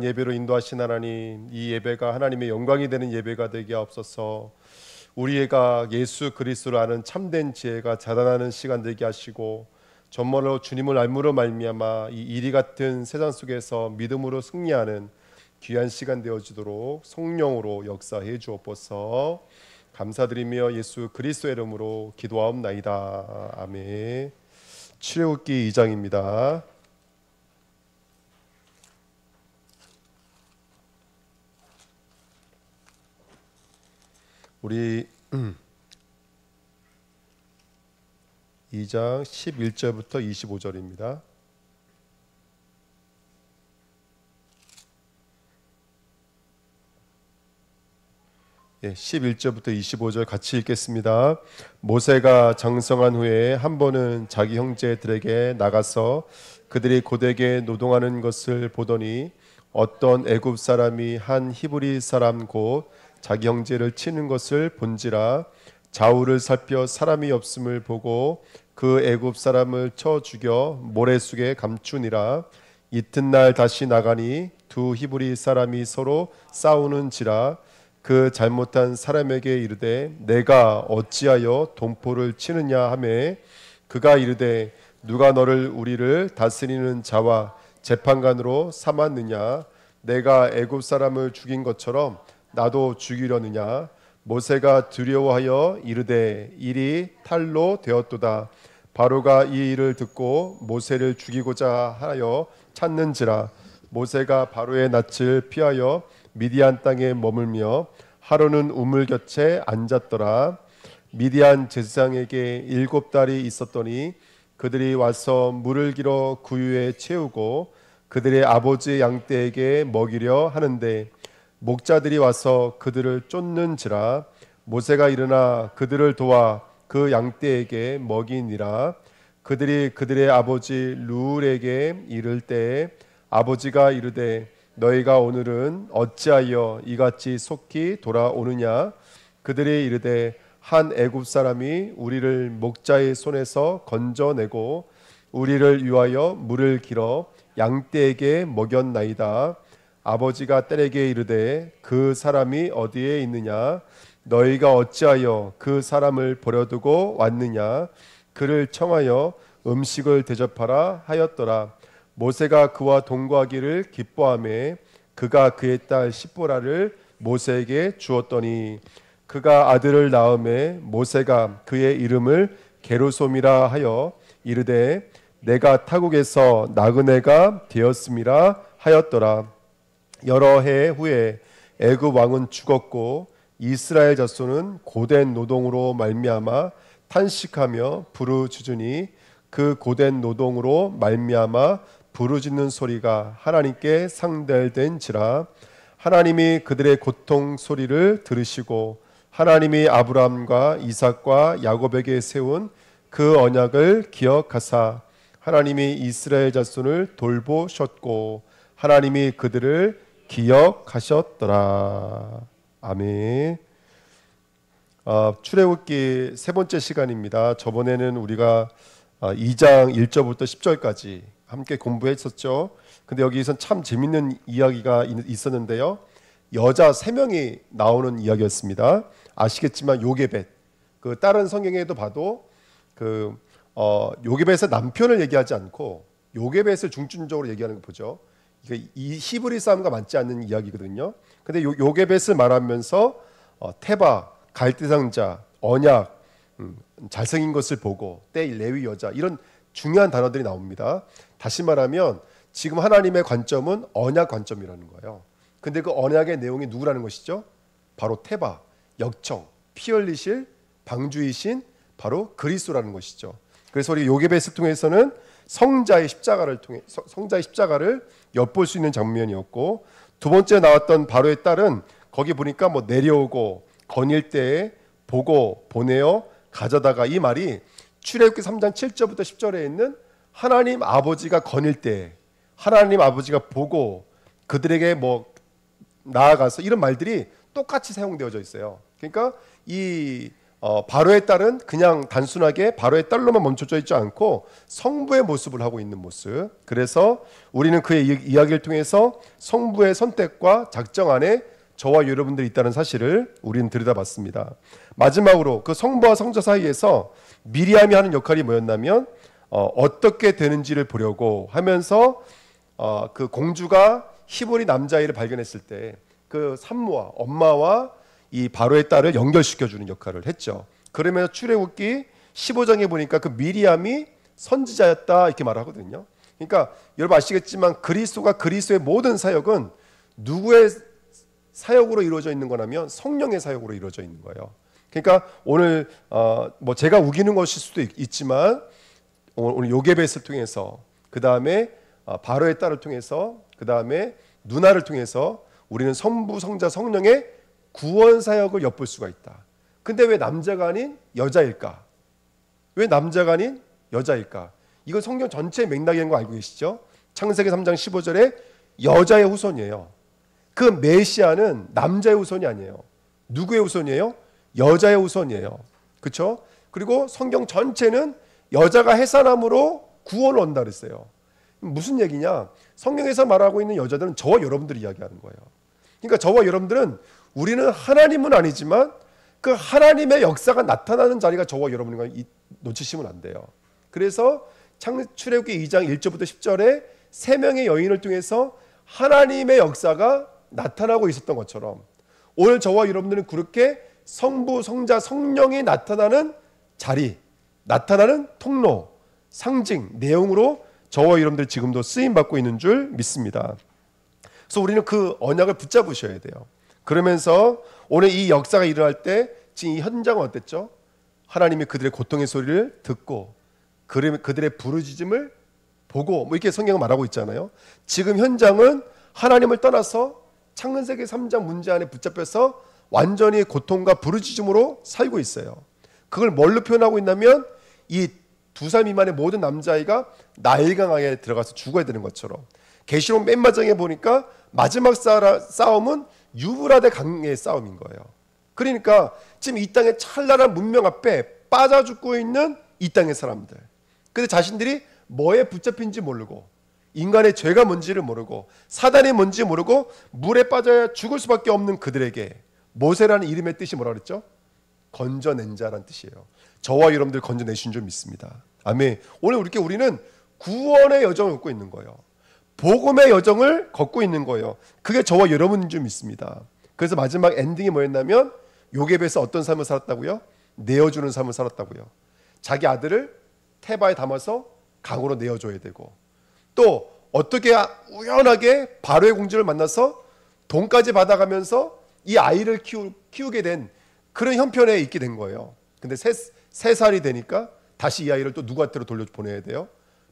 예배로 인도하신 하나님, 이 예배가 하나님의 영광이 되는 예배가 되게 하옵소서. 우리가 예수 그리스도를 아는 참된 지혜가 자라나는 시간 되게 하시고, 정말로 주님을 알므로 말미암아 이 이리 같은 세상 속에서 믿음으로 승리하는 귀한 시간 되어지도록 성령으로 역사해 주옵소서. 감사드리며 예수 그리스도의 이름으로 기도하옵나이다. 아멘. 출애굽기 2장입니다. 우리 2장 11절부터 25절입니다. 11절부터 25절 같이 읽겠습니다. 모세가 장성한 후에 한 번은 자기 형제들에게 나가서 그들이 고되게 노동하는 것을 보더니 어떤 애굽 사람이 한 히브리 사람 곧 자기 형제를 치는 것을 본지라. 좌우를 살펴 사람이 없음을 보고 그 애굽 사람을 쳐 죽여 모래속에 감추니라. 이튿날 다시 나가니 두 히브리 사람이 서로 싸우는지라. 그 잘못한 사람에게 이르되 내가 어찌하여 동포를 치느냐 하매 그가 이르되 누가 너를 우리를 다스리는 자와 재판관으로 삼았느냐. 내가 애굽 사람을 죽인 것처럼 나도 죽이려느냐. 모세가 두려워하여 이르되 일이 탈로 되었도다. 바로가 이 일을 듣고 모세를 죽이고자 하여 찾는지라. 모세가 바로의 낯을 피하여 미디안 땅에 머물며 하루는 우물 곁에 앉았더라. 미디안 제사장에게 7달이 있었더니 그들이 와서 물을 길어 구유에 채우고 그들의 아버지 양떼에게 먹이려 하는데 목자들이 와서 그들을 쫓는지라. 모세가 일어나 그들을 도와 그 양떼에게 먹이니라. 그들이 그들의 아버지 르울에게 이를 때에 아버지가 이르되 너희가 오늘은 어찌하여 이같이 속히 돌아오느냐. 그들이 이르되 한 애굽 사람이 우리를 목자의 손에서 건져내고 우리를 위하여 물을 길어 양떼에게 먹였나이다. 아버지가 딸에게 이르되 그 사람이 어디에 있느냐. 너희가 어찌하여 그 사람을 버려두고 왔느냐. 그를 청하여 음식을 대접하라 하였더라. 모세가 그와 동거하기를 기뻐하며 그가 그의 딸 시보라를 모세에게 주었더니 그가 아들을 낳음에 모세가 그의 이름을 게르솜이라 하여 이르되 내가 타국에서 나그네가 되었음이라 하였더라. 여러 해 후에 애굽 왕은 죽었고 이스라엘 자손은 고된 노동으로 말미암아 탄식하며 부르짖으니 그 고된 노동으로 말미암아 부르짖는 소리가 하나님께 상달된지라. 하나님이 그들의 고통 소리를 들으시고 하나님이 아브라함과 이삭과 야곱에게 세운 그 언약을 기억하사 하나님이 이스라엘 자손을 돌보셨고 하나님이 그들을 기억하셨더라. 아멘. 출애굽기 세 번째 시간입니다. 저번에는 우리가 2장 1절부터 10절까지 함께 공부했었죠. 근데 여기선 참 재밌는 이야기가 있었는데요. 여자 3명이 나오는 이야기였습니다. 아시겠지만 요게벳, 그 다른 성경에도 봐도 그 요게벳의 남편을 얘기하지 않고 요게벳을 중점적으로 얘기하는 거 보죠. 이 히브리 사람과 맞지 않는 이야기거든요. 근데 요게벳을 말하면서 테바, 갈대상자, 언약, 잘생긴 것을 보고 때 레위 여자 이런 중요한 단어들이 나옵니다. 다시 말하면 지금 하나님의 관점은 언약 관점이라는 거예요. 근데 그 언약의 내용이 누구라는 것이죠? 바로 테바, 역청, 피 흘리실 방주이신 바로 그리스도라는 것이죠. 그래서 우리 요게벳을 통해서는 성자의 십자가를 엿볼 수 있는 장면이었고, 두 번째 나왔던 바로의 딸은 거기 보니까 뭐 내려오고 거닐 때에 보고 보내어 가져다가, 이 말이 출애굽기 3장 7절부터 10절에 있는 하나님 아버지가 거닐 때 하나님 아버지가 보고 그들에게 뭐 나아가서 이런 말들이 똑같이 사용되어져 있어요. 그러니까 이 바로의 딸은 그냥 단순하게 바로의 딸로만 멈춰져 있지 않고 성부의 모습을 하고 있는 모습. 그래서 우리는 그의 이야기를 통해서 성부의 선택과 작정 안에 저와 여러분들이 있다는 사실을 우리는 들여다봤습니다. 마지막으로 그 성부와 성자 사이에서 미리암이 하는 역할이 뭐였냐면 어떻게 되는지를 보려고 하면서 그 공주가 히브리 남자아이를 발견했을 때 그 산모와 엄마와 이 바로의 딸을 연결시켜주는 역할을 했죠. 그러면서 출애굽기 15장에 보니까 그 미리암이 선지자였다 이렇게 말하거든요. 그러니까 여러분 아시겠지만 그리스도의 모든 사역은 누구의 사역으로 이루어져 있는 거냐면 성령의 사역으로 이루어져 있는 거예요. 그러니까 오늘 뭐 제가 우기는 것일 수도 있지만 오늘 요게벳을 통해서 그 다음에 바로의 딸을 통해서 그 다음에 누나를 통해서 우리는 성부 성자 성령의 구원 사역을 엿볼 수가 있다. 근데 왜 남자가 아닌 여자일까? 왜 남자가 아닌 여자일까? 이건 성경 전체의 맥락이 있는 거 알고 계시죠? 창세기 3장 15절에 여자의 후손이에요. 그 메시아는 남자의 후손이 아니에요. 누구의 후손이에요? 여자의 후손이에요. 그렇죠? 그리고 성경 전체는 여자가 해산함으로 구원을 얻는다 그랬어요. 무슨 얘기냐? 성경에서 말하고 있는 여자들은 저와 여러분들이 이야기하는 거예요. 그러니까 저와 여러분들은 우리는 하나님은 아니지만 그 하나님의 역사가 나타나는 자리가 저와 여러분과 놓치시면 안 돼요. 그래서 출애굽기 2장 1절부터 10절에 세 명의 여인을 통해서 하나님의 역사가 나타나고 있었던 것처럼 오늘 저와 여러분들은 그렇게 성부, 성자, 성령이 나타나는 자리, 나타나는 통로, 상징, 내용으로 저와 여러분들 지금도 쓰임받고 있는 줄 믿습니다. 그래서 우리는 그 언약을 붙잡으셔야 돼요. 그러면서 오늘 이 역사가 일어날 때 지금 이 현장은 어땠죠? 하나님이 그들의 고통의 소리를 듣고 그들의 부르짖음을 보고 뭐 이렇게 성경은 말하고 있잖아요. 지금 현장은 하나님을 떠나서 창세기 3장 문제 안에 붙잡혀서 완전히 고통과 부르짖음으로 살고 있어요. 그걸 뭘로 표현하고 있냐면 이 2살 미만의 모든 남자아이가 나일강에 들어가서 죽어야 되는 것처럼 계시록 맨 마지막에 보니까 마지막 싸움은 유브라데 강의 싸움인 거예요. 그러니까 지금 이 땅의 찬란한 문명 앞에 빠져 죽고 있는 이 땅의 사람들. 근데 자신들이 뭐에 붙잡힌지 모르고 인간의 죄가 뭔지를 모르고 사단이 뭔지 모르고 물에 빠져야 죽을 수밖에 없는 그들에게 모세라는 이름의 뜻이 뭐라 그랬죠? 건져낸 자라는 뜻이에요. 저와 여러분들 건져내신 줄 믿습니다. 아멘. 오늘 우리는 구원의 여정을 걷고 있는 거예요. 복음의 여정을 걷고 있는 거예요. 그게 저와 여러분인 줄 믿습니다. 그래서 마지막 엔딩이 뭐였냐면 요게벳에서 어떤 삶을 살았다고요? 내어주는 삶을 살았다고요. 자기 아들을 태바에 담아서 강으로 내어줘야 되고 또 어떻게 우연하게 바로의 공주를 만나서 돈까지 받아가면서 이 아이를 키우게 된 그런 형편에 있게 된 거예요. 근데 세 살이 되니까 다시 이 아이를 또 누구한테로 돌려보내야 돼요?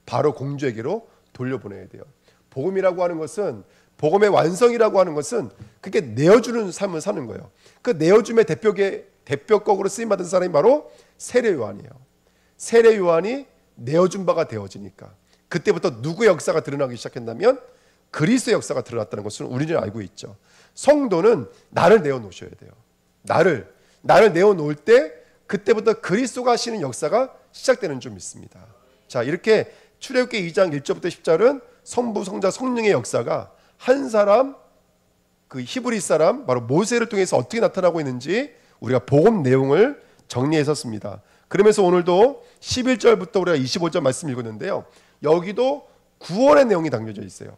바로 공주에게로 돌려보내야 돼요. 복음이라고 하는 것은 복음의 완성이라고 하는 것은 그게 내어주는 삶을 사는 거예요. 그 내어줌의 대표격으로 쓰임받은 사람이 바로 세례 요한이에요. 세례 요한이 내어준 바가 되어지니까 그때부터 누구의 역사가 드러나기 시작했냐면 그리스도의 역사가 드러났다는 것을 우리는 알고 있죠. 성도는 나를 내어놓으셔야 돼요. 나를 내어놓을 때 그때부터 그리스도가 하시는 역사가 시작되는 줄 믿습니다. 자, 이렇게 출애굽기 2장 1절부터 10절은 성부, 성자, 성령의 역사가 한 사람, 그 히브리 사람 바로 모세를 통해서 어떻게 나타나고 있는지 우리가 복음 내용을 정리했었습니다. 그러면서 오늘도 11절부터 우리가 25절 말씀 읽었는데요. 여기도 구원의 내용이 담겨져 있어요.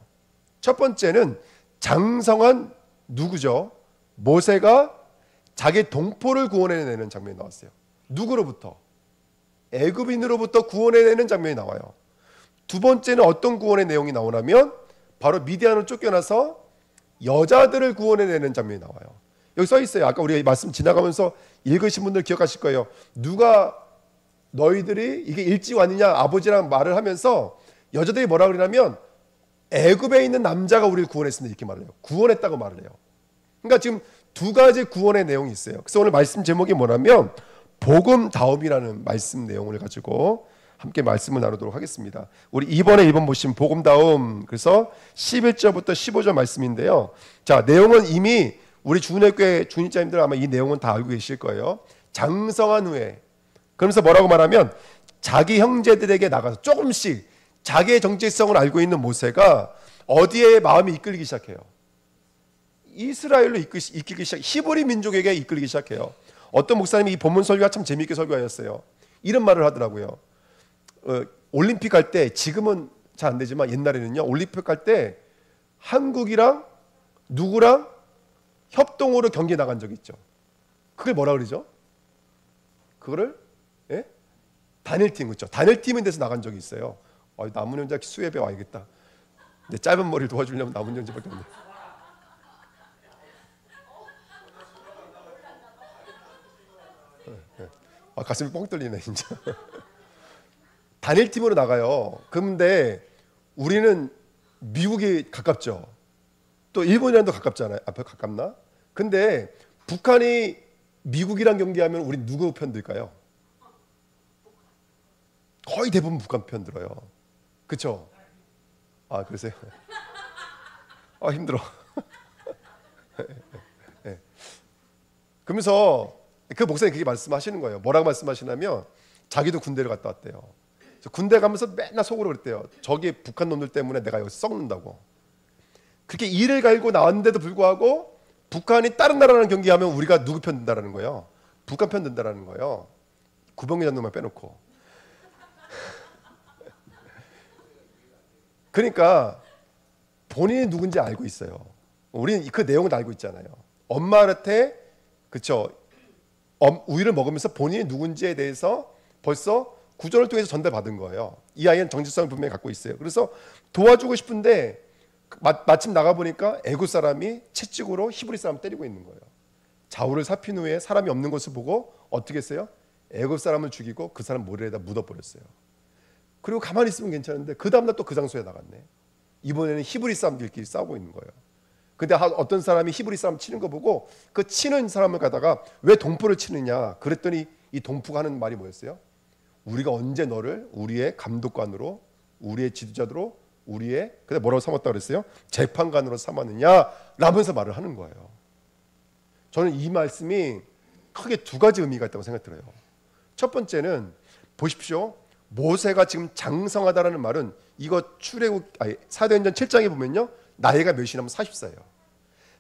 첫 번째는 장성한 누구죠? 모세가 자기 동포를 구원해내는 장면이 나왔어요. 누구로부터? 애굽인으로부터 구원해내는 장면이 나와요. 두 번째는 어떤 구원의 내용이 나오냐면 바로 미디안으로 쫓겨나서 여자들을 구원해내는 장면이 나와요. 여기 써 있어요. 아까 우리 말씀 지나가면서 읽으신 분들 기억하실 거예요. 누가 너희들이 이게 일지완이냐 아버지랑 말을 하면서 여자들이 뭐라 그러냐면 애굽에 있는 남자가 우리를 구원했습니다 이렇게 말을 해요. 구원했다고 말을 해요. 그러니까 지금 두 가지 구원의 내용이 있어요. 그래서 오늘 말씀 제목이 뭐냐면 복음다움이라는 말씀 내용을 가지고 함께 말씀을 나누도록 하겠습니다. 우리 이번에 1번 보신 복음다움, 그래서 11절부터 15절 말씀인데요. 자, 내용은 이미 우리 주은혜교회 주인자님들 아마 이 내용은 다 알고 계실 거예요. 장성한 후에, 그러면서 뭐라고 말하면 자기 형제들에게 나가서 조금씩 자기의 정체성을 알고 있는 모세가 어디에 마음이 이끌리기 시작해요? 이스라엘로 이끌기 시작, 히브리 민족에게 이끌리기 시작해요. 어떤 목사님이 이 본문 설교가 참 재미있게 설교하였어요. 이런 말을 하더라고요. 올림픽 할 때, 지금은 잘 안 되지만 옛날에는요, 올림픽 할 때 한국이랑 누구랑 협동으로 경기에 나간 적이 있죠. 그걸 뭐라 그러죠? 그거를 단일팀, 그렇죠? 단일팀에 대해서 나간 적이 있어요. 남은현자 수협에 와야겠다. 근데 짧은 머리를 도와주려면 남은현자밖에 없네. 가슴이 뻥 뚫리네 진짜. 단일팀으로 나가요. 그런데 우리는 미국이 가깝죠. 또 일본이랑도 가깝잖아요. 앞에 가깝나? 근데 북한이 미국이랑 경기하면 우리 누구 편 들까요? 거의 대부분 북한 편 들어요. 그렇죠? 그러세요? 힘들어. 네. 그러면서 그 목사님 그렇게 말씀하시는 거예요. 뭐라고 말씀하시냐면 자기도 군대를 갔다 왔대요. 군대 가면서 맨날 속으로 그랬대요. 저기 북한 놈들 때문에 내가 여기 썩는다고. 그렇게 이를 갈고 나왔는데도 불구하고 북한이 다른 나라랑 경기하면 우리가 누구 편 든다라는 거예요? 북한 편 든다라는 거예요. 구병기 장놈만 빼놓고. 그러니까 본인이 누군지 알고 있어요. 우리는 그 내용을 알고 있잖아요. 엄마한테 그쵸, 우유를 먹으면서 본인이 누군지에 대해서 벌써 구절을 통해서 전달받은 거예요. 이 아이는 정체성을 분명히 갖고 있어요. 그래서 도와주고 싶은데 마침 나가보니까 애굽 사람이 채찍으로 히브리 사람 때리고 있는 거예요. 좌우를 살핀 후에 사람이 없는 것을 보고 어떻게 했어요? 애굽 사람을 죽이고 그 사람 모래에다 묻어버렸어요. 그리고 가만히 있으면 괜찮은데 그 다음날 또 그 장소에 나갔네. 이번에는 히브리 사람들끼리 싸우고 있는 거예요. 근데 어떤 사람이 히브리 사람 치는 거 보고 그 치는 사람을 가다가 왜 동포를 치느냐 그랬더니 이 동포가 하는 말이 뭐였어요? 우리가 언제 너를 우리의 감독관으로, 우리의 지도자로, 우리의 근데 뭐라고 삼았다고 그랬어요? 재판관으로 삼았느냐 라면서 말을 하는 거예요. 저는 이 말씀이 크게 두 가지 의미가 있다고 생각이 들어요. 첫 번째는 보십시오. 모세가 지금 장성하다라는 말은 이거 사도행전 7장에 보면요. 나이가 몇이냐면 40살이에요.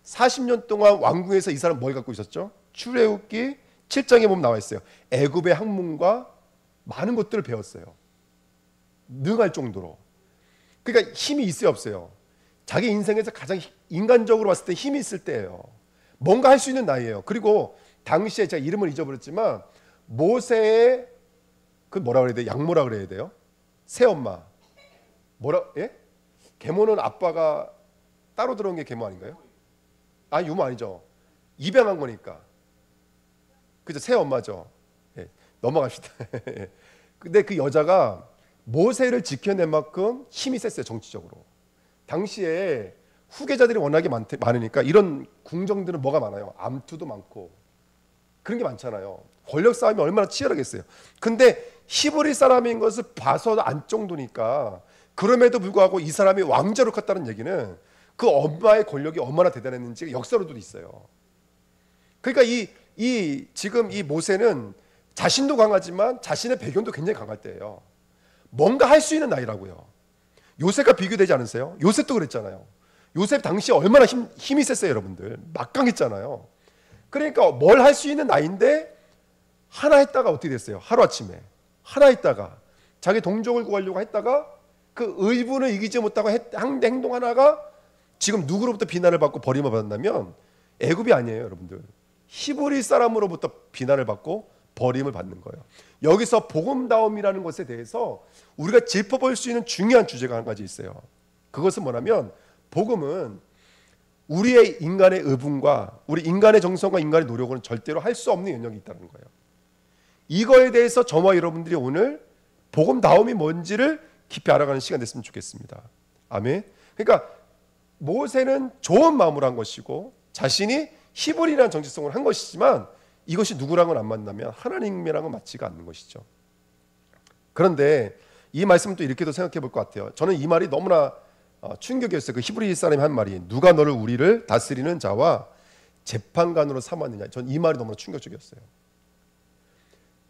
40년 동안 왕궁에서 이 사람 뭘 갖고 있었죠? 출애굽기 7장에 보면 나와 있어요. 애굽의 학문과 많은 것들을 배웠어요. 능할 정도로. 그러니까 힘이 있어요, 없어요? 자기 인생에서 가장 인간적으로 봤을 때 힘이 있을 때예요. 뭔가 할 수 있는 나이예요. 그리고 당시에 제가 이름을 잊어버렸지만 모세의 그 뭐라 그래야 돼요? 양모라 그래야 돼요? 새엄마. 계모는 아빠가 따로 들어온 게 계모 아닌가요? 유모 아니죠. 입양한 거니까. 그죠? 새엄마죠. 넘어갑시다. 근데 그 여자가 모세를 지켜낸 만큼 힘이 셌어요. 정치적으로. 당시에 후계자들이 워낙에 많으니까 이런 궁정들은 뭐가 많아요? 암투도 많고 그런 게 많잖아요. 권력 싸움이 얼마나 치열하겠어요. 근데 히브리 사람인 것을 봐서 안 정도니까 그럼에도 불구하고 이 사람이 왕자로 컸다는 얘기는 그 엄마의 권력이 얼마나 대단했는지 역사로도 있어요. 그러니까 지금 이 모세는 자신도 강하지만 자신의 배경도 굉장히 강할 때예요. 뭔가 할 수 있는 나이라고요. 요셉과 비교되지 않으세요? 요셉도 그랬잖아요. 요셉 당시에 얼마나 힘이 셌어요, 여러분들. 막강했잖아요. 그러니까 뭘 할 수 있는 나이인데 하나 했다가 어떻게 됐어요? 하루아침에 하나 했다가 자기 동족을 구하려고 했다가 그 의분을 이기지 못하고 행동 하나가 지금 누구로부터 비난을 받고 버림을 받는다면 애굽이 아니에요, 여러분들. 히브리 사람으로부터 비난을 받고 버림을 받는 거예요. 여기서 복음다움이라는 것에 대해서 우리가 짚어볼 수 있는 중요한 주제가 한 가지 있어요. 그것은 뭐냐면 복음은 우리의 인간의 의분과 우리 인간의 정성과 인간의 노력은 절대로 할 수 없는 영역이 있다는 거예요. 이거에 대해서 저와 여러분들이 오늘 복음다움이 뭔지를 깊이 알아가는 시간 됐으면 좋겠습니다. 아멘. 그러니까 모세는 좋은 마음으로 한 것이고 자신이 히브리라는 정체성을 한 것이지만 이것이 누구랑은 안 맞냐면 하나님이랑은 맞지가 않는 것이죠. 그런데 이 말씀은 또 이렇게도 생각해 볼 것 같아요. 저는 이 말이 너무나 충격이었어요. 그 히브리 사람이 한 말이 누가 너를 우리를 다스리는 자와 재판관으로 삼았느냐. 전 이 말이 너무나 충격적이었어요.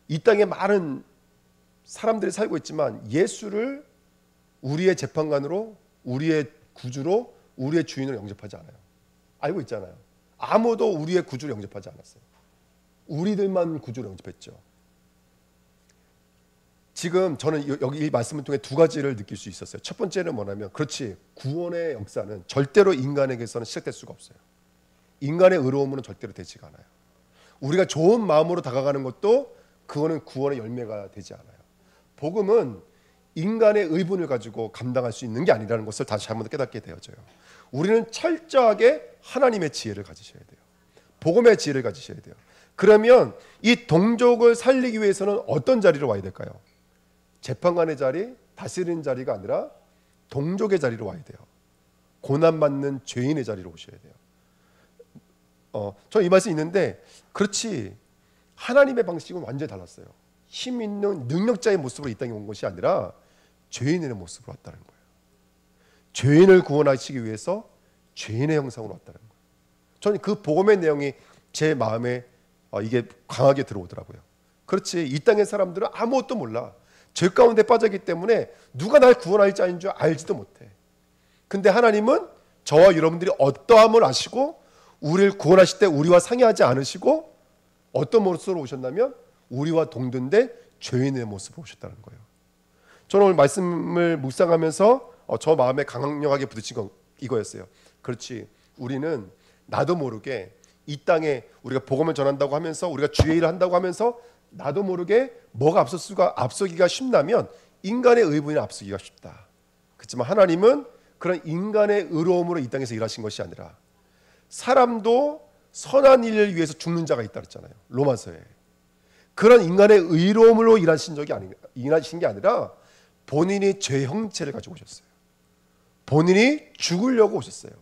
이 땅에 많은 사람들이 살고 있지만 예수를 우리의 재판관으로, 우리의 구주로, 우리의 주인으로 영접하지 않아요. 알고 있잖아요. 아무도 우리의 구주를 영접하지 않았어요. 우리들만 구주를 영접했죠. 지금 저는 여기 이 말씀을 통해 두 가지를 느낄 수 있었어요. 첫 번째는 뭐냐면, 그렇지, 구원의 역사는 절대로 인간에게서는 시작될 수가 없어요. 인간의 의로움으로는 절대로 되지가 않아요. 우리가 좋은 마음으로 다가가는 것도 그거는 구원의 열매가 되지 않아요. 복음은 인간의 의분을 가지고 감당할 수 있는 게 아니라는 것을 다시 한번 깨닫게 되어져요. 우리는 철저하게 하나님의 지혜를 가지셔야 돼요. 복음의 지혜를 가지셔야 돼요. 그러면 이 동족을 살리기 위해서는 어떤 자리로 와야 될까요? 재판관의 자리, 다스리는 자리가 아니라 동족의 자리로 와야 돼요. 고난받는 죄인의 자리로 오셔야 돼요. 저는 이 말씀이 있는데, 그렇지, 하나님의 방식은 완전히 달랐어요. 힘 있는 능력자의 모습으로 이 땅에 온 것이 아니라 죄인의 모습으로 왔다는 거예요. 죄인을 구원하시기 위해서 죄인의 형상으로 왔다는 거예요. 저는 그 복음의 내용이 제 마음에 이게 강하게 들어오더라고요. 그렇지, 이 땅의 사람들은 아무것도 몰라. 죄 가운데 빠졌기 때문에 누가 날 구원할 자인 줄 알지도 못해. 근데 하나님은 저와 여러분들이 어떠함을 아시고 우리를 구원하실 때 우리와 상의하지 않으시고 어떤 모습으로 오셨냐면 우리와 동등된 죄인의 모습으로 오셨다는 거예요. 저는 오늘 말씀을 묵상하면서 저 마음에 강력하게 부딪힌 건 이거였어요. 그렇지, 우리는 나도 모르게 이 땅에 우리가 복음을 전한다고 하면서 우리가 주의 일을 한다고 하면서 나도 모르게 뭐가 앞서기가 쉽다면 인간의 의분이 앞서기가 쉽다. 그렇지만 하나님은 그런 인간의 의로움으로 이 땅에서 일하신 것이 아니라 사람도 선한 일을 위해서 죽는 자가 있다 그랬잖아요. 로마서에. 그런 인간의 의로움으로 일하신 게 아니라 본인이 죄 형체를 가지고 오셨어요. 본인이 죽으려고 오셨어요.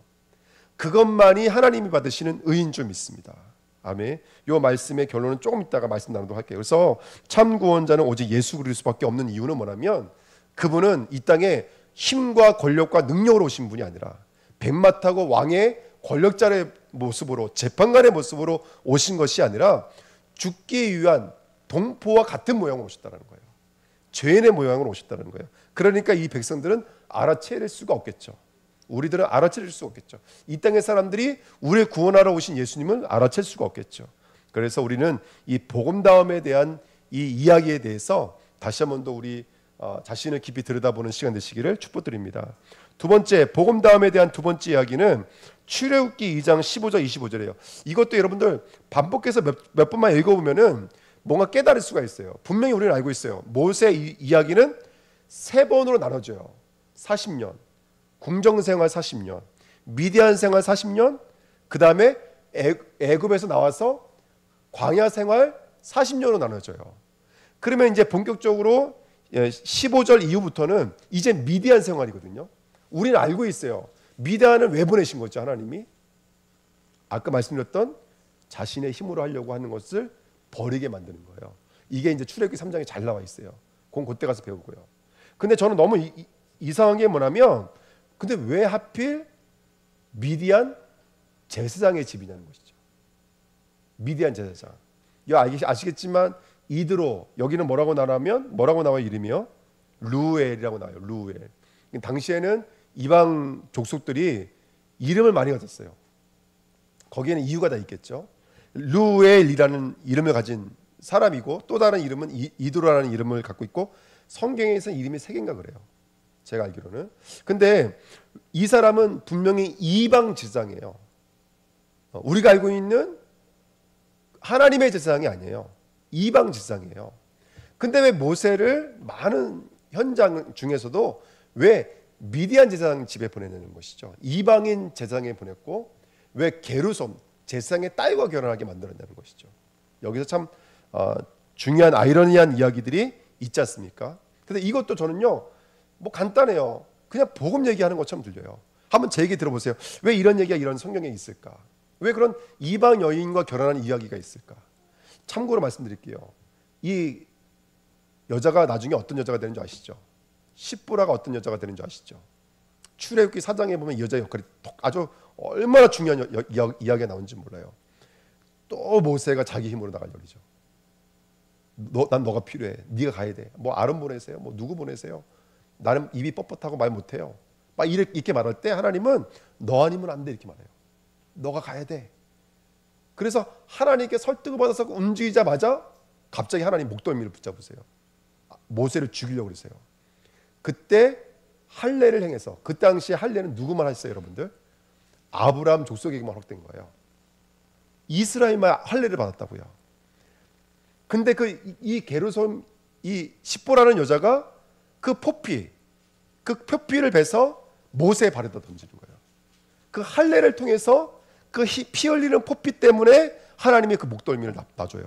그것만이 하나님이 받으시는 의인 줄 믿습니다. 아멘. 이 말씀의 결론은 조금 이따가 말씀 나누도록 할게요. 그래서 참 구원자는 오직 예수 그리스도밖에 없는 이유는 뭐냐면, 그분은 이 땅에 힘과 권력과 능력으로 오신 분이 아니라 백마 타고 왕의 권력자의 모습으로, 재판관의 모습으로 오신 것이 아니라 죽기 위한 동포와 같은 모양으로 오셨다는 거예요. 죄인의 모양으로 오셨다는 거예요. 그러니까 이 백성들은 알아채릴 수가 없겠죠. 우리들은 알아채릴 수 없겠죠. 이 땅의 사람들이 우리를 구원하러 오신 예수님을 알아챌 수가 없겠죠. 그래서 우리는 이 복음다움에 대한 이 이야기에 대해서 다시 한 번 더 우리 자신을 깊이 들여다보는 시간 되시기를 축복드립니다. 두 번째, 복음다움에 대한 두 번째 이야기는 출애굽기 2장 15절 25절이에요. 이것도 여러분들 반복해서 몇 번만 읽어보면은 뭔가 깨달을 수가 있어요. 분명히 우리는 알고 있어요. 모세 이야기는 세 번으로 나눠져요. 40년, 궁정생활 40년, 미디안 생활 40년, 그 다음에 애굽에서 나와서 광야 생활 40년으로 나눠져요. 그러면 이제 본격적으로 15절 이후부터는 이제 미디안 생활이거든요. 우리는 알고 있어요. 미디안을 왜 보내신 거죠, 하나님이? 아까 말씀드렸던 자신의 힘으로 하려고 하는 것을 버리게 만드는 거예요. 이게 이제 출애굽기 3장에 잘 나와 있어요. 그건 그때 가서 배우고요. 근데 저는 너무 이상한 게 뭐냐면, 근데 왜 하필 미디안 제사장의 집이냐는 것이죠. 미디안 제사장. 아시겠지만 이드로, 여기는 뭐라고 나와요 이름이요? 루엘이라고 나와요. 루엘. 당시에는 이방 족속들이 이름을 많이 가졌어요. 거기에는 이유가 다 있겠죠. 루엘이라는 이름을 가진 사람이고, 또 다른 이름은 이드로라는 이름을 갖고 있고, 성경에서는 이름이 3개인가 그래요. 제가 알기로는. 근데 이 사람은 분명히 이방 제사장이에요. 우리가 알고 있는 하나님의 제사장이 아니에요. 이방 제사장이에요. 근데 왜 모세를 많은 현장 중에서도 왜 미디안 제사장 집에 보내는 것이죠? 이방인 제사장에 보냈고, 왜 게르솜 제사장의 딸과 결혼하게 만들었다는 것이죠. 여기서 참 중요한 아이러니한 이야기들이 있지 않습니까? 근데 이것도 저는요, 뭐 간단해요. 그냥 복음 얘기하는 것처럼 들려요. 한번 제 얘기 들어보세요. 왜 이런 얘기가 이런 성경에 있을까? 왜 그런 이방 여인과 결혼하는 이야기가 있을까? 참고로 말씀드릴게요. 이 여자가 나중에 어떤 여자가 되는 줄 아시죠? 십보라가 어떤 여자가 되는 줄 아시죠? 출애굽기 4장에 보면 이 여자의 역할이 아주 얼마나 중요한 이야기가 나오는지 몰라요. 또 모세가 자기 힘으로 나갈 열이죠. 난 너가 필요해. 네가 가야 돼. 뭐 아론 보내세요. 뭐 누구 보내세요. 나는 입이 뻣뻣하고 말 못해요. 막 이렇게 말할 때 하나님은 너 아니면 안 돼 이렇게 말해요. 너가 가야 돼. 그래서 하나님께 설득을 받아서 움직이자마자 갑자기 하나님 목덜미를 붙잡으세요. 모세를 죽이려고 그러세요. 그때 할례를 행해서, 그 당시에 할례는 누구만 했어요 여러분들? 아브라함 족속에게만 허락된 거예요. 이스라엘만 할례를 받았다고요. 근데 이 게르솜, 이 십보라는 여자가 그 표피를 베서 모세의 발에다 던지는 거예요. 그 할례를 통해서 그 피 흘리는 포피 때문에 하나님이 그 목덜미를 놔줘요.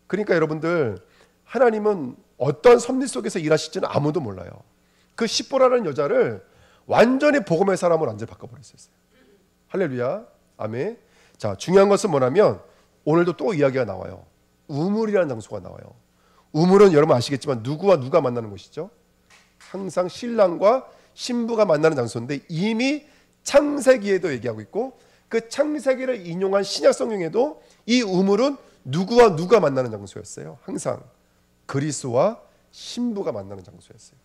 그러니까 여러분들, 하나님은 어떤 섭리 속에서 일하실지는 아무도 몰라요. 그 십보라는 여자를 완전히 복음의 사람으로 완전히 바꿔버렸어요. 할렐루야, 아멘. 자, 중요한 것은 뭐냐면 오늘도 또 이야기가 나와요. 우물이라는 장소가 나와요. 우물은 여러분 아시겠지만 누구와 누가 만나는 곳이죠? 항상 신랑과 신부가 만나는 장소인데, 이미 창세기에도 얘기하고 있고, 그 창세기를 인용한 신약 성경에도 이 우물은 누구와 누가 만나는 장소였어요. 항상 그리스도와 신부가 만나는 장소였어요.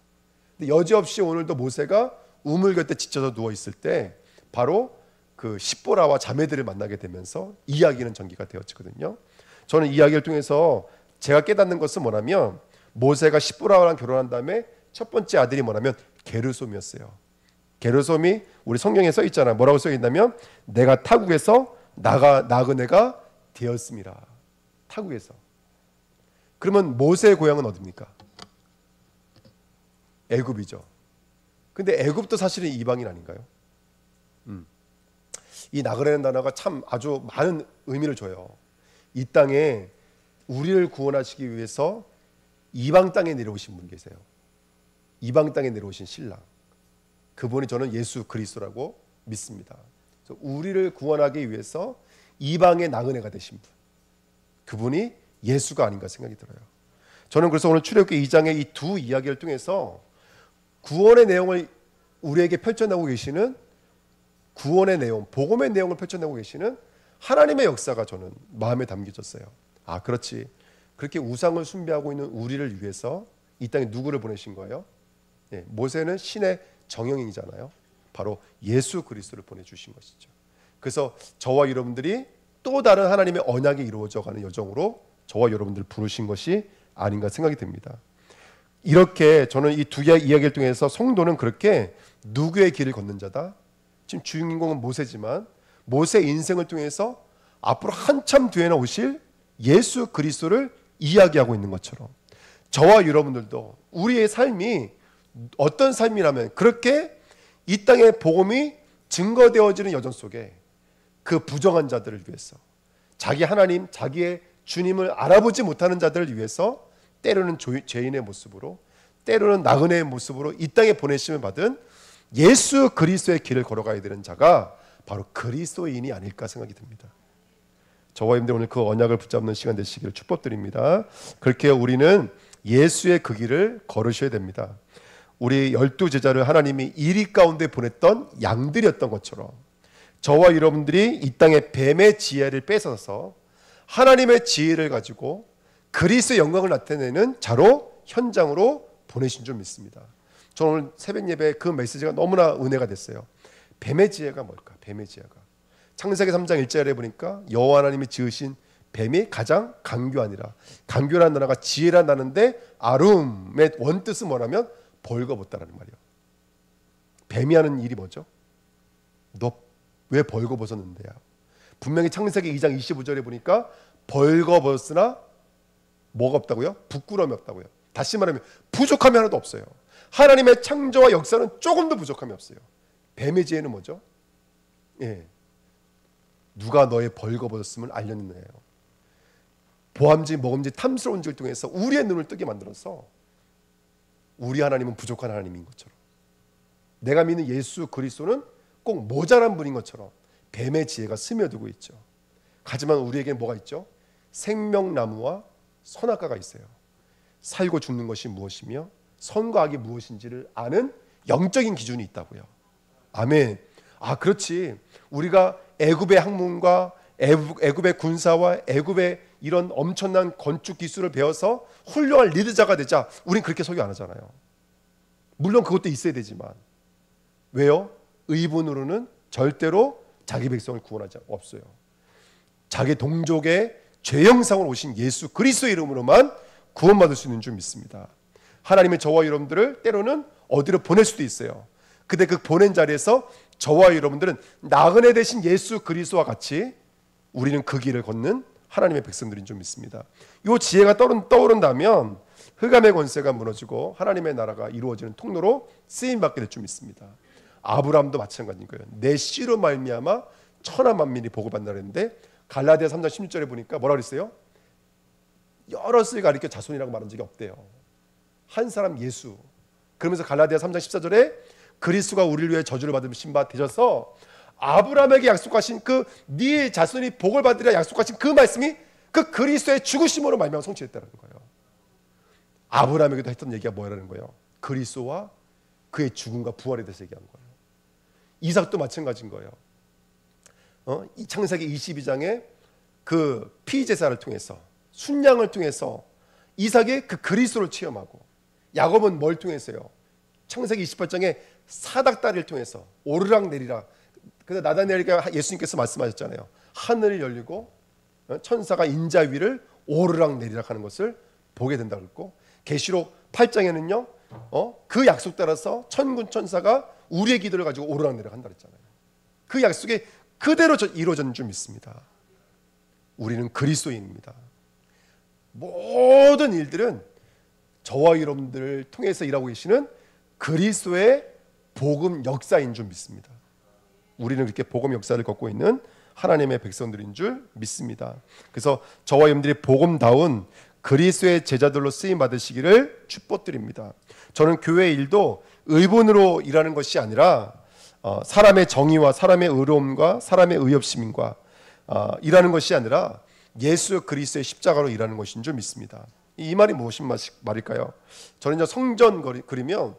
근데 여지없이 오늘도 모세가 우물 곁에 지쳐서 누워 있을 때 바로 그 십보라와 자매들을 만나게 되면서 이야기는 전개가 되었거든요. 저는 이 이야기를 통해서 제가 깨닫는 것은 뭐냐면, 모세가 십보라랑 결혼한 다음에 첫 번째 아들이 뭐냐면 게르솜이었어요. 게르솜이 우리 성경에 써 있잖아요. 뭐라고 써 있냐면, 내가 타국에서 나그네가 되었습니다. 타국에서. 그러면 모세의 고향은 어디입니까? 애굽이죠. 근데 애굽도 사실은 이방인 아닌가요? 이 나그네라는 단어가 참 아주 많은 의미를 줘요. 이 땅에 우리를 구원하시기 위해서 이방 땅에 내려오신 분 계세요. 이방 땅에 내려오신 신랑. 그분이 저는 예수 그리스도라고 믿습니다. 그래서 우리를 구원하기 위해서 이방의 나그네가 되신 분, 그분이 예수가 아닌가 생각이 들어요. 저는 그래서 오늘 출애굽기 2장의 이 두 이야기를 통해서 구원의 내용을 우리에게 펼쳐내고 계시는, 구원의 내용, 복음의 내용을 펼쳐내고 계시는 하나님의 역사가 저는 마음에 담겨졌어요. 아, 그렇지. 그렇게 우상을 숭배하고 있는 우리를 위해서 이 땅에 누구를 보내신 거예요? 예, 모세는 신의 정형이잖아요. 바로 예수 그리스도를 보내주신 것이죠. 그래서 저와 여러분들이 또 다른 하나님의 언약이 이루어져가는 여정으로 저와 여러분들을 부르신 것이 아닌가 생각이 듭니다. 이렇게 저는 이 두 이야기를 통해서 성도는 그렇게 누구의 길을 걷는 자다. 지금 주인공은 모세지만 모세의 인생을 통해서 앞으로 한참 뒤에나 오실 예수 그리스도를 이야기하고 있는 것처럼, 저와 여러분들도 우리의 삶이 어떤 삶이라면 그렇게 이 땅의 복음이 증거되어지는 여정 속에 그 부정한 자들을 위해서, 자기 하나님, 자기의 주님을 알아보지 못하는 자들을 위해서 때로는 죄인의 모습으로, 때로는 나그네의 모습으로 이 땅에 보내심을 받은 예수 그리스도의 길을 걸어가야 되는 자가 바로 그리스도인이 아닐까 생각이 듭니다. 저와 여러분들 오늘 그 언약을 붙잡는 시간 되시기를 축복드립니다. 그렇게 우리는 예수의 그 길을 걸으셔야 됩니다. 우리 12제자를 하나님이 이리 가운데 보냈던 양들이었던 것처럼, 저와 여러분들이 이 땅에 뱀의 지혜를 뺏어서 하나님의 지혜를 가지고 그리스도의 영광을 나타내는 자로, 현장으로 보내신 줄 믿습니다. 저는 오늘 새벽 예배 그 메시지가 너무나 은혜가 됐어요. 뱀의 지혜가 뭘까? 뱀의 지혜가 창세기 3장 1절에 보니까 여호와 하나님이 지으신 뱀이 가장 강교하니라. 강교라는 단어가 지혜라는 단어인데 아룸의 원뜻은 뭐냐면 벌거벗다라는 말이에요. 뱀이 하는 일이 뭐죠? 너 왜 벌거벗었는데요? 분명히 창세기 2장 25절에 보니까 벌거벗으나 뭐가 없다고요? 부끄러움이 없다고요. 다시 말하면 부족함이 하나도 없어요. 하나님의 창조와 역사는 조금도 부족함이 없어요. 뱀의 지혜는 뭐죠? 예, 누가 너의 벌거벗었음을 알렸느냐요. 보암지, 먹음지, 탐스러운 짓을 통해서 우리의 눈을 뜨게 만들어서 우리 하나님은 부족한 하나님인 것처럼, 내가 믿는 예수 그리스도는 꼭 모자란 분인 것처럼 뱀의 지혜가 스며들고 있죠. 하지만 우리에게 뭐가 있죠? 생명나무와 선악과가 있어요. 살고 죽는 것이 무엇이며 선과 악이 무엇인지를 아는 영적인 기준이 있다고요. 아멘. 아, 그렇지. 우리가 애굽의 학문과 애굽의 군사와 애굽의 이런 엄청난 건축 기술을 배워서 훌륭한 리더자가 되자, 우린 그렇게 설교 안 하잖아요. 물론 그것도 있어야 되지만, 왜요? 의분으로는 절대로 자기 백성을 구원하지 없어요. 자기 동족의 죄 형상으로 오신 예수 그리스도의 이름으로만 구원받을 수 있는 줄 믿습니다. 하나님의 저와 여러분들을 때로는 어디로 보낼 수도 있어요. 근데 그 보낸 자리에서 저와 여러분들은 나그네 대신 예수 그리스도와 같이 우리는 그 길을 걷는 하나님의 백성들인 줄 믿습니다. 이 지혜가 떠오른다면 흑암의 권세가 무너지고 하나님의 나라가 이루어지는 통로로 쓰임받게 될 줄 믿습니다. 아브라함도 마찬가지인 거예요. 내 씨로 말미암아 천하 만민이 복을 받는다 그랬는데, 갈라디아 3장 16절에 보니까 뭐라 그랬어요? 여럿을 가리켜 자손이라고 말한 적이 없대요. 한 사람 예수. 그러면서 갈라디아 3장 14절에 그리스도가 우리를 위해 저주를 받으신 바 되셔서 아브라함에게 약속하신 그 네 자손이 복을 받으리라 약속하신 그 말씀이 그 그리스도의 죽으심으로 말미암아 성취됐다는 거예요. 아브라함에게도 했던 얘기가 뭐라는 거예요? 그리스도와 그의 죽음과 부활에 대해서 얘기한 거예요. 이삭도 마찬가지인 거예요. 이 창세기 22장에 그 피제사를 통해서, 순양을 통해서 이삭의 그 그리스도를 체험하고, 야곱은 뭘 통해서요? 창세기 28장에 사닥다리를 통해서 오르락 내리락. 그래서 나다니엘에게 예수님께서 말씀하셨잖아요. 하늘이 열리고 천사가 인자 위를 오르락 내리락 하는 것을 보게 된다고 했고, 계시록 8장에는요 그 약속 따라서 천군 천사가 우리의 기도를 가지고 오르락 내리락 한다 그랬잖아요. 그 약속이 그대로 이루어졌는 줄 믿습니다. 우리는 그리스도인입니다. 모든 일들은 저와 여러분들을 통해서 일하고 계시는 그리스도의 복음 역사인 줄 믿습니다. 우리는 이렇게 복음 역사를 걷고 있는 하나님의 백성들인 줄 믿습니다. 그래서 저와 여러분들이 복음다운 그리스도의 제자들로 쓰임 받으시기를 축복드립니다. 저는 교회 일도 의본으로 일하는 것이 아니라 사람의 정의와 사람의 의로움과 사람의 의협심과 일하는 것이 아니라 예수 그리스도의 십자가로 일하는 것인 줄 믿습니다. 이 말이 무엇인 말일까요? 저는 이제 성전 그리면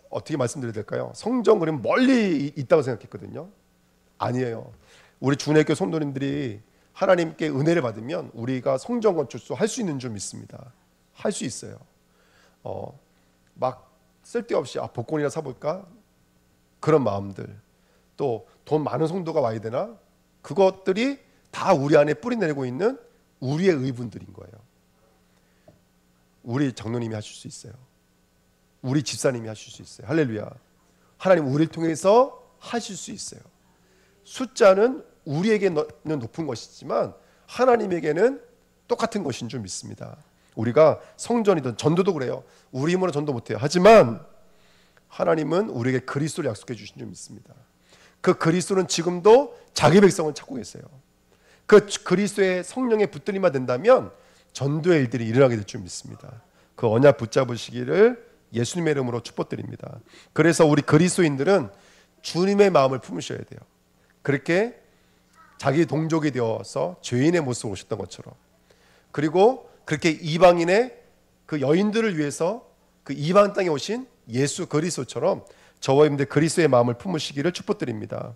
어떻게 말씀드려야 될까요? 성전 그리면 멀리 있다고 생각했거든요. 아니에요. 우리 주내교 성도님들이 하나님께 은혜를 받으면 우리가 성전 건축도 할 수 있는 줄 믿습니다. 할 수 있어요. 막 쓸데없이 복권이나 사볼까? 그런 마음들, 또 돈 많은 성도가 와야 되나? 그것들이 다 우리 안에 뿌리내리고 있는 우리의 의분들인 거예요. 우리 장로님이 하실 수 있어요. 우리 집사님이 하실 수 있어요. 할렐루야. 하나님 우리를 통해서 하실 수 있어요. 숫자는 우리에게는 높은 것이지만 하나님에게는 똑같은 것인 줄 믿습니다. 우리가 성전이든 전도도 그래요. 우리 힘으로 전도 못해요. 하지만 하나님은 우리에게 그리스도를 약속해 주신 줄 믿습니다. 그 그리스도는 지금도 자기 백성을 찾고 계세요. 그 그리스도의 성령의 붙들림만 된다면 전도의 일들이 일어나게 될 줄 믿습니다. 그 언약 붙잡으시기를 예수님의 이름으로 축복드립니다. 그래서 우리 그리스도인들은 주님의 마음을 품으셔야 돼요. 그렇게 자기 동족이 되어서 죄인의 모습으로 오셨던 것처럼, 그리고 그렇게 이방인의 그 여인들을 위해서 그 이방 땅에 오신 예수 그리스도처럼 저와 여러분들 그리스도의 마음을 품으시기를 축복드립니다.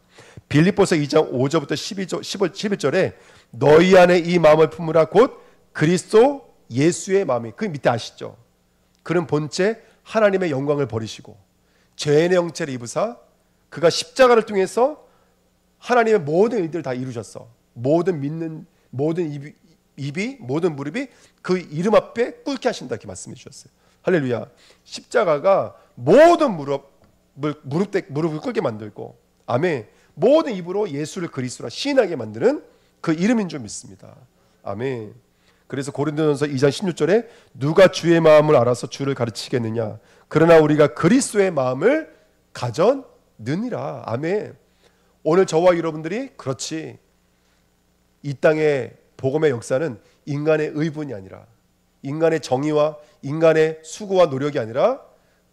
빌립보서 2장 5절부터 11절에 너희 안에 이 마음을 품으라 곧 그리스도 예수의 마음이, 그 밑에 아시죠? 그는 본체 하나님의 영광을 버리시고 죄인의 형체를 입으사 그가 십자가를 통해서 하나님의 모든 일들을 다 이루셨어. 모든 믿는 모든 입이 모든 무릎이 그 이름 앞에 꿇게 하신다, 이렇게 말씀해 주셨어요. 할렐루야. 십자가가 모든 무릎을 꿇게 만들고, 아멘, 모든 입으로 예수를 그리스도라 시인하게 만드는 그 이름인 줄 믿습니다. 아멘. 그래서 고린도전서 2장 16절에 누가 주의 마음을 알아서 주를 가르치겠느냐, 그러나 우리가 그리스도의 마음을 가졌느니라. 아멘. 오늘 저와 여러분들이 그렇지, 이 땅의 복음의 역사는 인간의 의분이 아니라, 인간의 정의와 인간의 수고와 노력이 아니라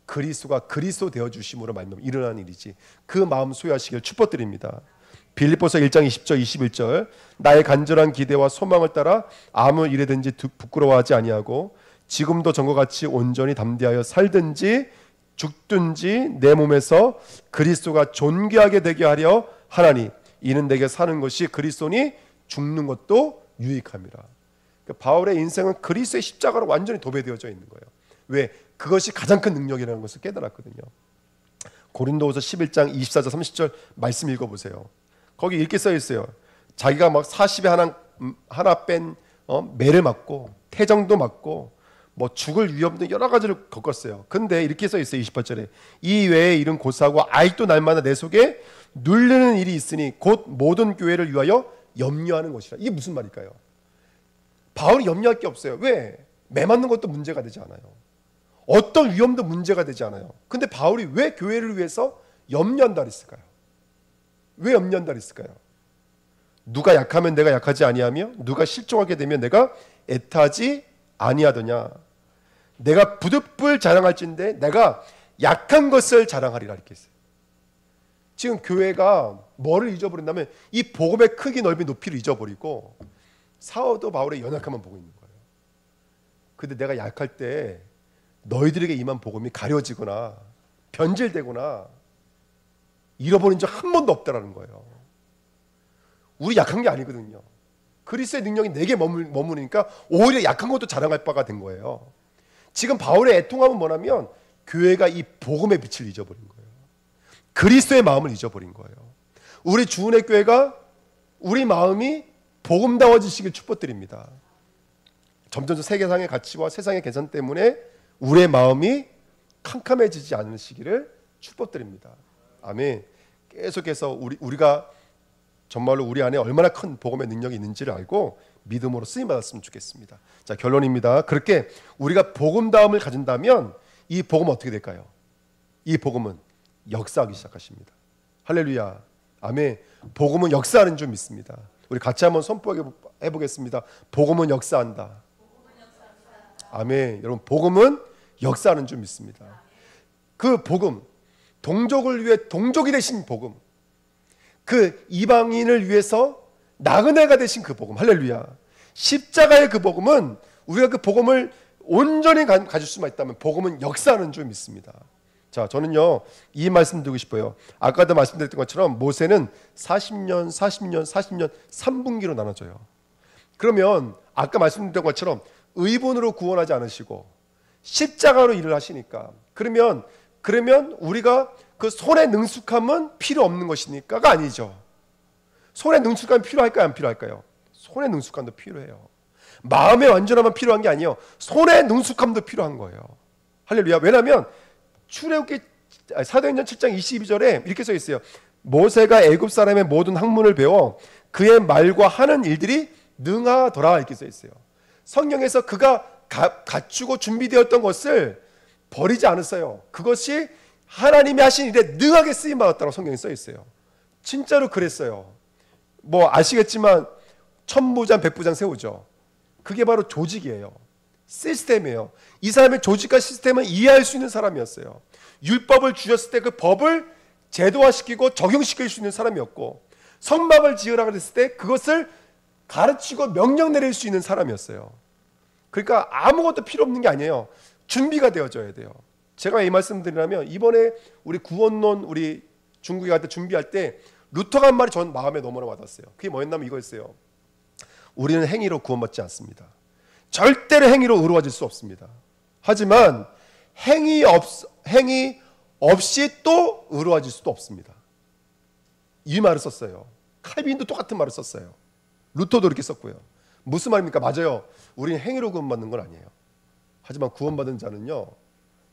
그리스도가 그리스도 되어주심으로 말미암아 일어나는 일이지, 그 마음 소유하시길 축복드립니다. 빌립보서 1장 20절 21절 나의 간절한 기대와 소망을 따라 아무 일에든지 부끄러워하지 아니하고 지금도 전과 같이 온전히 담대하여 살든지 죽든지 내 몸에서 그리스도가 존귀하게 되게 하려 하나니 이는 내게 사는 것이 그리스도니 죽는 것도 유익함이라. 그러니까 바울의 인생은 그리스도의 십자가로 완전히 도배되어져 있는 거예요. 왜? 그것이 가장 큰 능력이라는 것을 깨달았거든요. 고린도후서 11장 24절 30절 말씀 읽어보세요. 거기 이렇게 써 있어요. 자기가 막 40에 하나 뺀 매를 맞고 태정도 맞고 뭐 죽을 위험도 여러 가지를 겪었어요. 근데 이렇게 써 있어요. 28절에 이 외에 일은 고사하고 아직도 날마다 내 속에 누르는 일이 있으니 곧 모든 교회를 위하여 염려하는 것이라. 이게 무슨 말일까요? 바울이 염려할 게 없어요. 왜? 매 맞는 것도 문제가 되지 않아요. 어떤 위험도 문제가 되지 않아요. 근데 바울이 왜 교회를 위해서 염려한다 그랬을까요? 왜 염려한다 그랬을까요? 누가 약하면 내가 약하지 아니하며 누가 실족하게 되면 내가 애타지 아니하더냐. 내가 부득불 자랑할진대 내가 약한 것을 자랑하리라 이렇게 했어요. 지금 교회가 뭐를 잊어버린다면 이 복음의 크기 넓이 높이를 잊어버리고 사도 바울의 연약함만 보고 있는 거예요. 근데 내가 약할 때 너희들에게 임한 복음이 가려지거나 변질되거나 잃어버린 적 한 번도 없다라는 거예요. 우리 약한 게 아니거든요. 그리스도의 능력이 내게 머무르니까 오히려 약한 것도 자랑할 바가 된 거예요. 지금 바울의 애통함은 뭐냐면 교회가 이 복음의 빛을 잊어버린 거예요. 그리스도의 마음을 잊어버린 거예요. 우리 주은혜 교회가 우리 마음이 복음다워지시길 축복드립니다. 점점 세계상의 가치와 세상의 계산 때문에 우리의 마음이 캄캄해지지 않으시기를 축복드립니다. 아멘. 계속해서 우리가 정말로 우리 안에 얼마나 큰 복음의 능력이 있는지를 알고 믿음으로 쓰임 받았으면 좋겠습니다. 자, 결론입니다. 그렇게 우리가 복음다움을 가진다면 이 복음은 어떻게 될까요? 이 복음은 역사하기 시작하십니다. 할렐루야. 아멘. 복음은 역사하는 줄 믿습니다. 우리 같이 한번 선포해 보겠습니다. 복음은 역사한다. 아멘. 여러분, 복음은 역사하는 줄 믿습니다. 그 복음, 동족을 위해 동족이 되신 복음, 그 이방인을 위해서 나그네가 되신 그 복음, 할렐루야. 십자가의 그 복음은 우리가 그 복음을 온전히 가질 수만 있다면 복음은 역사하는 줄 믿습니다. 자, 저는요 이 말씀 드리고 싶어요. 아까도 말씀드렸던 것처럼 모세는 40년 3분기로 나눠져요. 그러면 아까 말씀드렸던 것처럼 의본으로 구원하지 않으시고 십자가로 일을 하시니까 그러면 우리가 그 손의 능숙함은 필요 없는 것이니까가 아니죠. 손의 능숙함이 필요할까요? 안 필요할까요? 손의 능숙함도 필요해요. 마음의 완전함만 필요한 게 아니에요. 손의 능숙함도 필요한 거예요. 할렐루야. 왜냐하면 출애굽기 사도행전 7장 22절에 이렇게 써 있어요. 모세가 애굽 사람의 모든 학문을 배워 그의 말과 하는 일들이 능하더라 이렇게 써 있어요. 성경에서 그가 갖추고 준비되었던 것을 버리지 않았어요. 그것이 하나님이 하신 일에 능하게 쓰임 받았다고 성경에 써 있어요. 진짜로 그랬어요. 뭐 아시겠지만 천부장 백부장 세우죠. 그게 바로 조직이에요. 시스템이에요. 이 사람의 조직과 시스템을 이해할 수 있는 사람이었어요. 율법을 주셨을 때 그 법을 제도화시키고 적용시킬 수 있는 사람이었고 성막을 지으라고 했을 때 그것을 가르치고 명령 내릴 수 있는 사람이었어요. 그러니까 아무것도 필요 없는 게 아니에요. 준비가 되어져야 돼요. 제가 이 말씀 드리려면 이번에 우리 구원론 우리 중국에 갈 때 준비할 때 루터가 한 말이 전 마음에 너무나 와닿았어요. 그게 뭐였냐면 이거였어요. 우리는 행위로 구원받지 않습니다. 절대로 행위로 의로워질 수 없습니다. 하지만 행위 없이 또 의로워질 수도 없습니다. 이 말을 썼어요. 칼빈도 똑같은 말을 썼어요. 루터도 이렇게 썼고요. 무슨 말입니까? 맞아요. 우리는 행위로 구원받는 건 아니에요. 하지만 구원받은 자는요.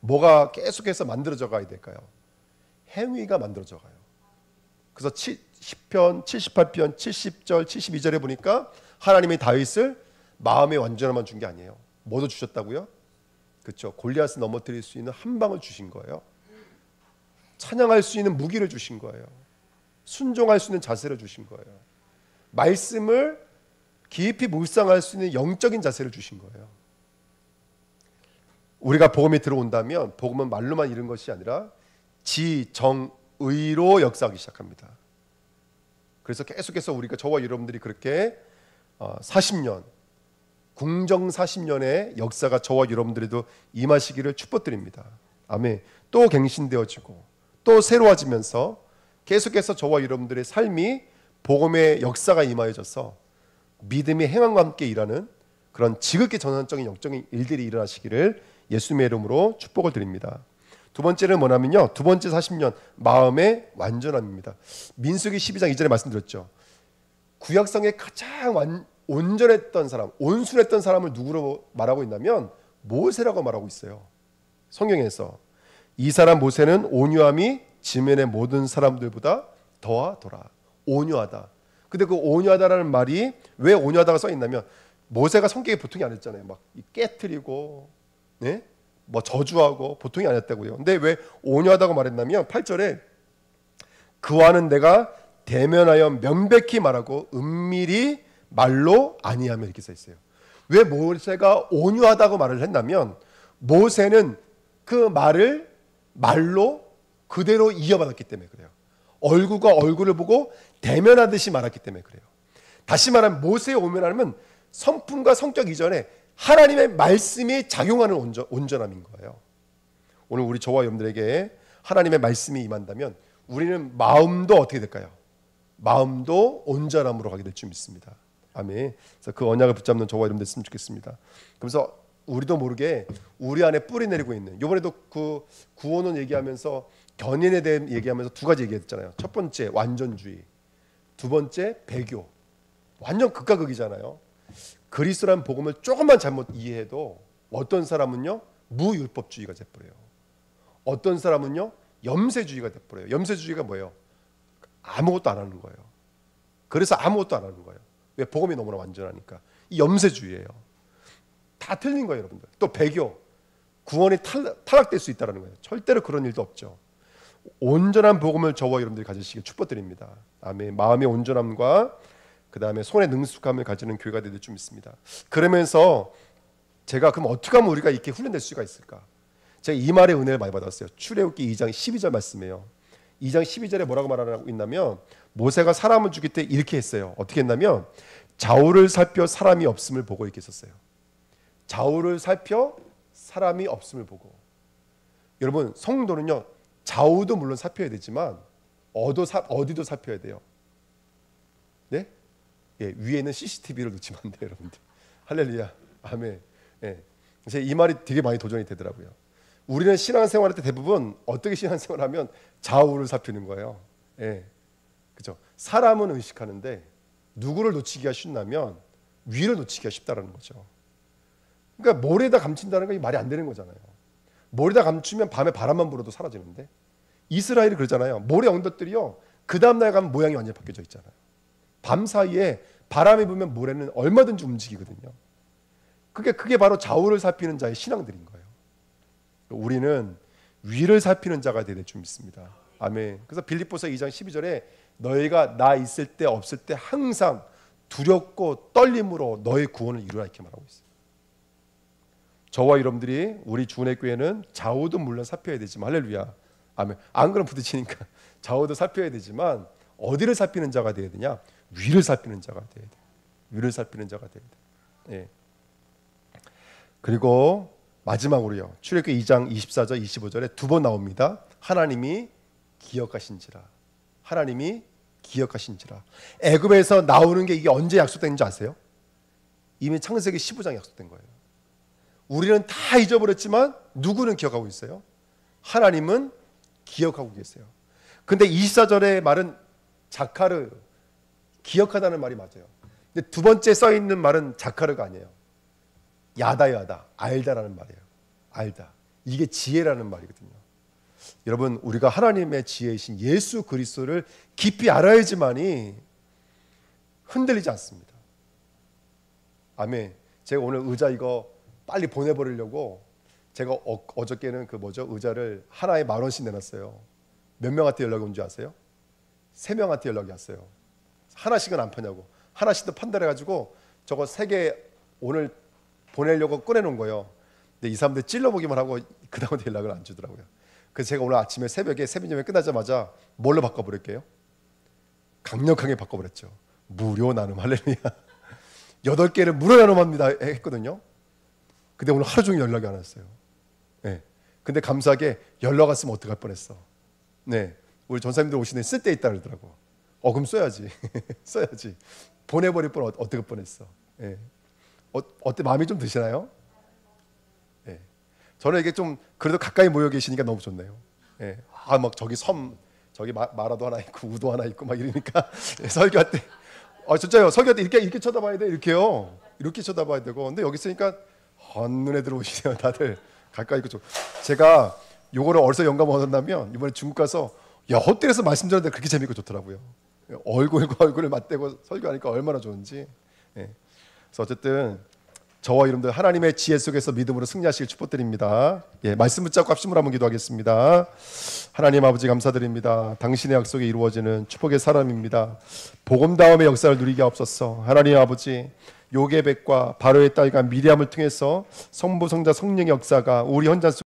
뭐가 계속해서 만들어져 가야 될까요? 행위가 만들어져 가요. 그래서 10편, 78편, 70절, 72절에 보니까 하나님이 다윗을 마음의 완전함만 준 게 아니에요. 뭐도 주셨다고요? 그렇죠. 골리앗을 넘어뜨릴 수 있는 한 방을 주신 거예요. 찬양할 수 있는 무기를 주신 거예요. 순종할 수 있는 자세를 주신 거예요. 말씀을 깊이 묵상할 수 있는 영적인 자세를 주신 거예요. 우리가 복음이 들어온다면 복음은 말로만 이룬 것이 아니라 지정의로 역사하기 시작합니다. 그래서 계속해서 우리가 저와 여러분들이 그렇게 40년 궁정 40년의 역사가 저와 여러분들에도 임하시기를 축복드립니다. 아멘. 또 갱신되어지고 또 새로워지면서 계속해서 저와 여러분들의 삶이 복음의 역사가 임하여져서 믿음이 행함과 함께 일하는 그런 지극히 전환적인 영적인 일들이 일어나시기를 예수님의 이름으로 축복을 드립니다. 두 번째는 뭐냐면요, 두 번째 40년 마음의 완전함입니다. 민수기 12장 2절에 말씀드렸죠. 구약성에 가장 온전했던 사람, 온순했던 사람을 누구로 말하고 있냐면 모세라고 말하고 있어요. 성경에서 이 사람 모세는 온유함이 지면의 모든 사람들보다 더하더라. 온유하다. 근데 그 온유하다라는 말이 왜 온유하다가 써 있냐면 모세가 성격이 보통이 아니었잖아요. 막 깨트리고, 네? 뭐 저주하고 보통이 아니었다고요. 근데 왜 온유하다고 말했냐면 8절에 그와는 내가 대면하여 명백히 말하고 은밀히 말로 아니하며 이렇게 써 있어요. 왜 모세가 온유하다고 말을 했냐면 모세는 그 말을 말로 그대로 이어받았기 때문에 그래요. 얼굴과 얼굴을 보고 대면하듯이 말했기 때문에 그래요. 다시 말하면 모세의 온유함은 성품과 성격 이전에 하나님의 말씀이 작용하는 온전함인 거예요. 오늘 우리 저와 여러분들에게 하나님의 말씀이 임한다면 우리는 마음도 어떻게 될까요? 마음도 온전함으로 가게 될 줄 믿습니다. 아멘. 그래서 그 언약을 붙잡는 저와 여러분 됐으면 좋겠습니다. 그래서 우리도 모르게 우리 안에 뿌리 내리고 있는, 이번에도 그 구원론 얘기하면서 견인에 대한 얘기하면서 두 가지 얘기했잖아요. 첫 번째 완전주의, 두 번째 배교. 완전 극과 극이잖아요. 그리스도라는 복음을 조금만 잘못 이해해도 어떤 사람은요 무율법주의가 돼버려요. 어떤 사람은요 염세주의가 돼버려요. 염세주의가 뭐예요? 아무것도 안 하는 거예요. 그래서 아무것도 안 하는 거예요. 왜? 복음이 너무나 완전하니까. 이 염세주의예요. 다 틀린 거예요, 여러분들. 또 배교, 구원이 타락될 수 있다는 거예요. 절대로 그런 일도 없죠. 온전한 복음을 저와 여러분들이 가지시길 축복드립니다. 아멘. 마음의 온전함과 그 다음에 손의 능숙함을 가지는 교회가 될 줄 믿습니다. 그러면서 제가 그럼 어떻게 하면 우리가 이렇게 훈련될 수가 있을까? 제가 이 말의 은혜를 많이 받았어요. 출애굽기 2장 12절 말씀이에요. 2장 12절에 뭐라고 말하고 있냐면 모세가 사람을 죽일 때 이렇게 했어요. 어떻게 했냐면 좌우를 살펴 사람이 없음을 보고 이렇게 했었어요. 좌우를 살펴 사람이 없음을 보고. 여러분 성도는요 좌우도 물론 살펴야 되지만 어디도 살펴야 돼요. 네? 예, 위에는 CCTV를 놓치면 안 돼요, 여러분들. 할렐루야, 아멘. 예, 그래서 이 말이 되게 많이 도전이 되더라고요. 우리는 신앙생활할 때 대부분 어떻게 신앙생활하면 좌우를 살피는 거예요. 예, 그죠? 사람은 의식하는데 누구를 놓치기가 쉽냐면 위를 놓치기가 쉽다라는 거죠. 그러니까 모래에다 감춘다는 건 말이 안 되는 거잖아요. 모래에다 감추면 밤에 바람만 불어도 사라지는데 이스라엘이 그러잖아요. 모래 언덕들이요 그 다음날 가면 모양이 완전히 바뀌어져 있잖아요. 밤 사이에 바람이 불면 모래는 얼마든지 움직이거든요. 그게 바로 좌우를 살피는 자의 신앙들인 거예요. 우리는 위를 살피는 자가 되야 될 줄 믿습니다. 아멘. 그래서 빌립보서 2장 12절에 너희가 나 있을 때 없을 때 항상 두렵고 떨림으로 너의 구원을 이루라 이렇게 말하고 있어요. 저와 여러분들이 우리 주은혜 교회는 좌우도 물론 살펴야 되지만 할렐루야, 아멘. 안 그러면 부딪히니까 좌우도 살펴야 되지만 어디를 살피는 자가 되어야 되냐? 위를 살피는 자가 되어야 돼. 위를 살피는 자가 되어야 돼. 예. 그리고 마지막으로요. 출애굽기 2장 24절 25절에 두 번 나옵니다. 하나님이 기억하신지라. 하나님이 기억하신지라. 애굽에서 나오는 게 이게 언제 약속된지 아세요? 이미 창세기 15장 약속된 거예요. 우리는 다 잊어버렸지만 누구는 기억하고 있어요? 하나님은 기억하고 계세요. 근데 24절의 말은 자카르, 기억하다는 말이 맞아요. 근데 두 번째 써 있는 말은 자카르가 아니에요. 야다, 알다라는 말이에요. 알다. 이게 지혜라는 말이거든요. 여러분, 우리가 하나님의 지혜이신 예수 그리스도를 깊이 알아야지만이 흔들리지 않습니다. 아멘. 제가 오늘 의자 이거 빨리 보내버리려고 제가 어저께는 의자를 하나에 10,000원씩 내놨어요. 몇 명한테 연락이 온 줄 아세요? 3명한테 연락이 왔어요. 하나씩은 안 파냐고. 하나씩도 판다래 가지고 저거 3개 오늘 보내려고 꺼내놓은 거예요. 근데 이 사람들 찔러보기만 하고 그 다음에 연락을 안 주더라고요. 그래서 제가 오늘 아침에 새벽에 세미념이 끝나자마자 뭘로 바꿔버릴게요? 강력하게 바꿔버렸죠. 무료 나눔. 할렐루야. 8개를 무료 나눔합니다 했거든요. 근데 오늘 하루 종일 연락이 안 왔어요. 네. 근데 감사하게 연락 왔으면 어떡할 뻔했어. 네. 우리 전사님들 오시는데 쓸데 있다 그러더라고. 그럼 써야지. 써야지. 보내버릴 뻔 어떻게 뻔했어. 예. 어때 마음이 좀 드시나요? 예. 저는 이게 좀 그래도 가까이 모여 계시니까 너무 좋네요. 예. 막 저기 저기 마라도 하나 있고 우도 하나 있고 막 이러니까 설교할 때 진짜요. 설교할 때 이렇게 쳐다봐야 돼. 이렇게요. 이렇게 쳐다봐야 되고. 근데 여기 있으니까 한눈에 들어오시네요. 다들 가까이 있고 좀. 제가 요거를 어디서 영감 얻었냐면 이번에 중국 가서 헛되에서 말씀 전하는데 그렇게 재밌고 좋더라고요. 얼굴과 얼굴을 맞대고 설교하니까 얼마나 좋은지. 예. 그래서 어쨌든 저와 여러분들 하나님의 지혜 속에서 믿음으로 승리하시길 축복드립니다. 예, 말씀 붙잡고 합심으로 한번 기도하겠습니다. 하나님 아버지 감사드립니다. 당신의 약속이 이루어지는 축복의 사람입니다. 복음다움의 역사를 누리게 하옵소서. 하나님 아버지 요게벳과 바로의 딸과 미리암을 통해서 성부 성자 성령의 역사가 우리 현장 속